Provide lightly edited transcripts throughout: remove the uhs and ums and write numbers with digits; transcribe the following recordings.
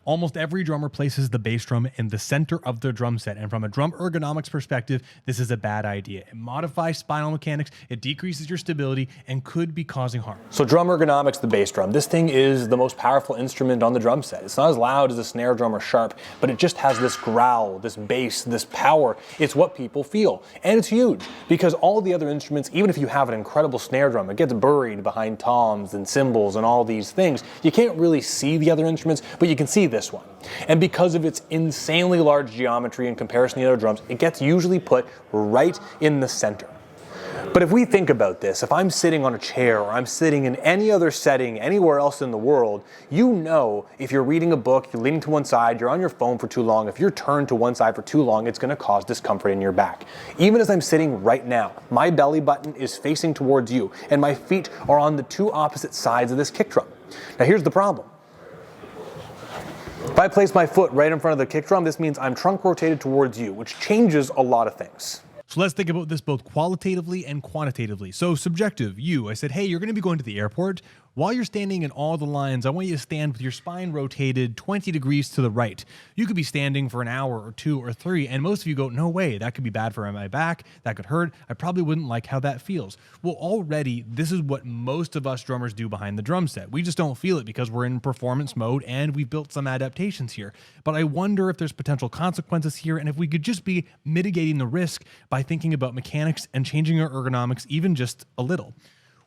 Almost every drummer places the bass drum in the center of their drum set, and from a drum ergonomics perspective, this is a bad idea. It modifies spinal mechanics, it decreases your stability, and could be causing harm. So drum ergonomics, the bass drum. This thing is the most powerful instrument on the drum set. It's not as loud as a snare drum or sharp, but it just has this growl, this bass, this power. It's what people feel. And it's huge, because all the other instruments, even if you have an incredible snare drum, it gets buried behind toms and cymbals and all these things. You can't really see the other instruments, but you can see this one. And because of its insanely large geometry in comparison to the other drums, it gets usually put right in the center. But if we think about this, if I'm sitting on a chair or I'm sitting in any other setting anywhere else in the world, you know if you're reading a book, you're leaning to one side, you're on your phone for too long, if you're turned to one side for too long, it's going to cause discomfort in your back. Even as I'm sitting right now, my belly button is facing towards you and my feet are on the two opposite sides of this kick drum. Now here's the problem. If I place my foot right in front of the kick drum, this means I'm trunk rotated towards you, which changes a lot of things. So let's think about this both qualitatively and quantitatively. So subjective, I said, hey, you're going to be going to the airport. While you're standing in all the lines, I want you to stand with your spine rotated 20 degrees to the right. You could be standing for an hour or 2 or 3, and most of you go, no way, that could be bad for my back, that could hurt, I probably wouldn't like how that feels. Well, already, this is what most of us drummers do behind the drum set. We just don't feel it because we're in performance mode and we've built some adaptations here. But I wonder if there's potential consequences here, and if we could just be mitigating the risk by thinking about mechanics and changing our ergonomics even just a little.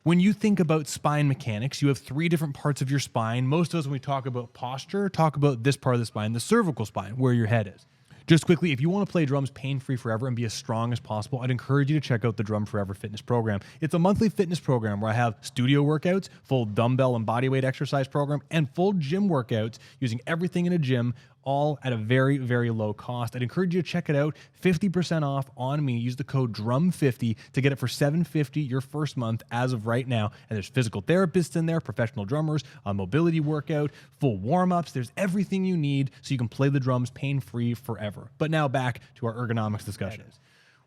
When you think about spine mechanics, you have 3 different parts of your spine. Most of us, when we talk about posture, talk about this part of the spine, the cervical spine, where your head is. Just quickly, if you want to play drums pain-free forever and be as strong as possible, I'd encourage you to check out the Drum Forever fitness program. It's a monthly fitness program where I have studio workouts, full dumbbell and bodyweight exercise program, and full gym workouts using everything in a gym, all at a very, very low cost. I'd encourage you to check it out. 50% off on me. Use the code DRUM50 to get it for $750 your first month as of right now. And there's physical therapists in there, professional drummers, a mobility workout, full warm-ups. There's everything you need so you can play the drums pain-free forever. But now back to our ergonomics discussions.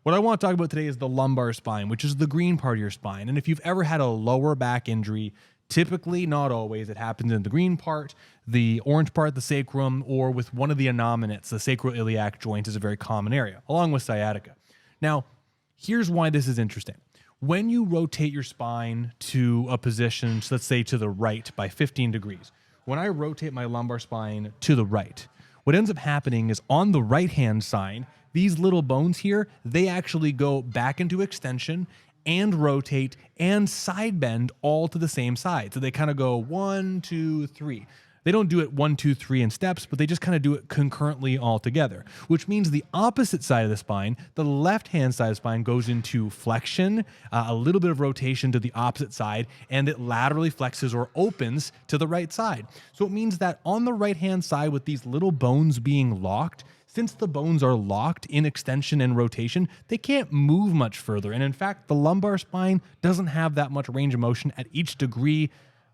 What I want to talk about today is the lumbar spine, which is the green part of your spine. And if you've ever had a lower back injury, typically, not always, it happens in the green part, the orange part, the sacrum, or with one of the innominates. The sacroiliac joint is a very common area, along with sciatica. Now, here's why this is interesting. When you rotate your spine to a position, let's say to the right by 15 degrees, when I rotate my lumbar spine to the right, what ends up happening is on the right-hand side, these little bones here, they actually go back into extension and rotate and side bend all to the same side. So they kind of go 1, 2, 3. They don't do it 1, 2, 3 in steps, but they just kind of do it concurrently all together, which means the opposite side of the spine, the left-hand side of the spine, goes into flexion, a little bit of rotation to the opposite side, and it laterally flexes or opens to the right side. So it means that on the right-hand side with these little bones being locked, since the bones are locked in extension and rotation, they can't move much further. And in fact, the lumbar spine doesn't have that much range of motion at each degree,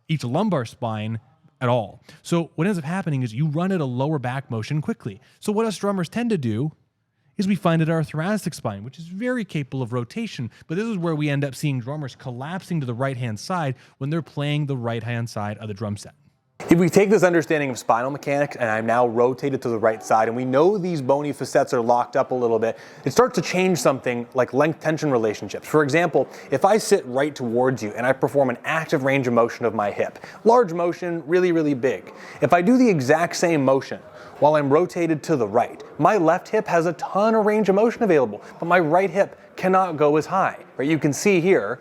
each lumbar spine at all. So what ends up happening is you run at a lower back motion quickly. So what us drummers tend to do is we find it our thoracic spine, which is very capable of rotation, but this is where we end up seeing drummers collapsing to the right-hand side when they're playing the right-hand side of the drum set. If we take this understanding of spinal mechanics and I'm now rotated to the right side and we know these bony facets are locked up a little bit, it starts to change something like length-tension relationships. For example, if I sit right towards you and I perform an active range of motion of my hip, large motion, really, really big. If I do the exact same motion while I'm rotated to the right, my left hip has a ton of range of motion available, but my right hip cannot go as high. Right? You can see here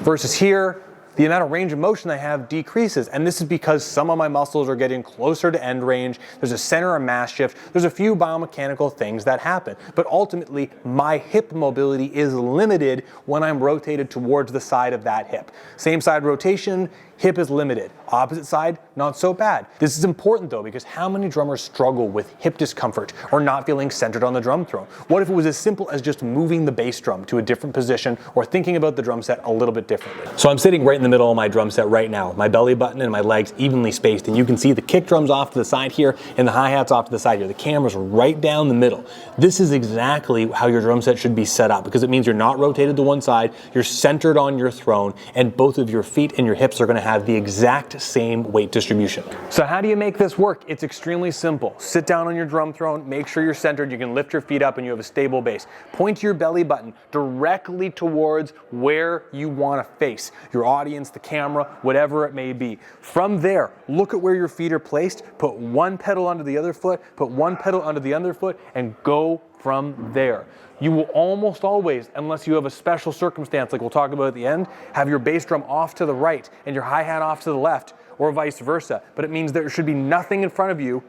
versus here, the amount of range of motion I have decreases. And this is because some of my muscles are getting closer to end range. There's a center of mass shift. There's a few biomechanical things that happen. But ultimately, my hip mobility is limited when I'm rotated towards the side of that hip. Same side rotation, hip is limited. Opposite side, not so bad. This is important though, because how many drummers struggle with hip discomfort or not feeling centered on the drum throne? What if it was as simple as just moving the bass drum to a different position or thinking about the drum set a little bit differently? So I'm sitting right in the middle of my drum set right now, my belly button and my legs evenly spaced, and you can see the kick drums off to the side here and the hi-hats off to the side here. The camera's right down the middle. This is exactly how your drum set should be set up, because it means you're not rotated to one side, you're centered on your throne, and both of your feet and your hips are going to have the exact same weight distribution. So how do you make this work? It's extremely simple. Sit down on your drum throne, make sure you're centered, you can lift your feet up and you have a stable base. Point your belly button directly towards where you want to face, your audience, the camera, whatever it may be. From there, look at where your feet are placed, put one pedal under the other foot, put one pedal under the other foot, and go from there. You will almost always, unless you have a special circumstance like we'll talk about at the end, have your bass drum off to the right and your hi-hat off to the left, or vice versa. But it means there should be nothing in front of you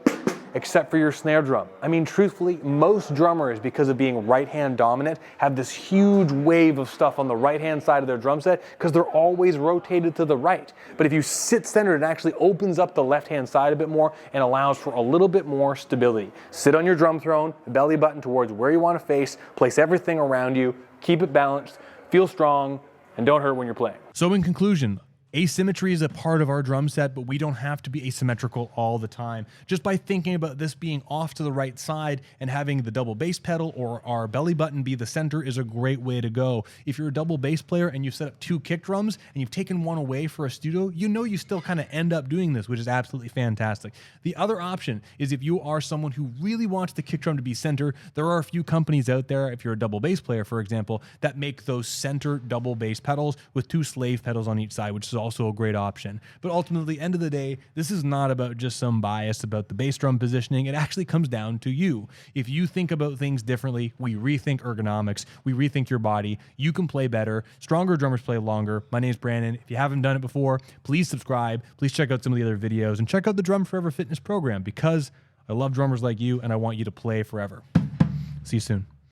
except for your snare drum. I mean, truthfully, most drummers, because of being right-hand dominant, have this huge wave of stuff on the right-hand side of their drum set because they're always rotated to the right. But if you sit centered, it actually opens up the left-hand side a bit more and allows for a little bit more stability. Sit on your drum throne, belly button towards where you want to face, place everything around you, keep it balanced, feel strong, and don't hurt when you're playing. So in conclusion, asymmetry is a part of our drum set, but we don't have to be asymmetrical all the time. Just by thinking about this being off to the right side and having the double bass pedal or our belly button be the center is a great way to go. If you're a double bass player and you've set up 2 kick drums and you've taken one away for a studio, you know you still kind of end up doing this, which is absolutely fantastic. The other option is if you are someone who really wants the kick drum to be center, there are a few companies out there, if you're a double bass player, for example, that make those center double bass pedals with 2 slave pedals on each side, which is also a great option. But ultimately, end of the day, this is not about just some bias about the bass drum positioning. It actually comes down to you. If you think about things differently, we rethink ergonomics, we rethink your body, you can play better. Stronger drummers play longer. My name's Brandon. If you haven't done it before, please subscribe. Please check out some of the other videos and check out the Drum Forever Fitness program because I love drummers like you and I want you to play forever. See you soon.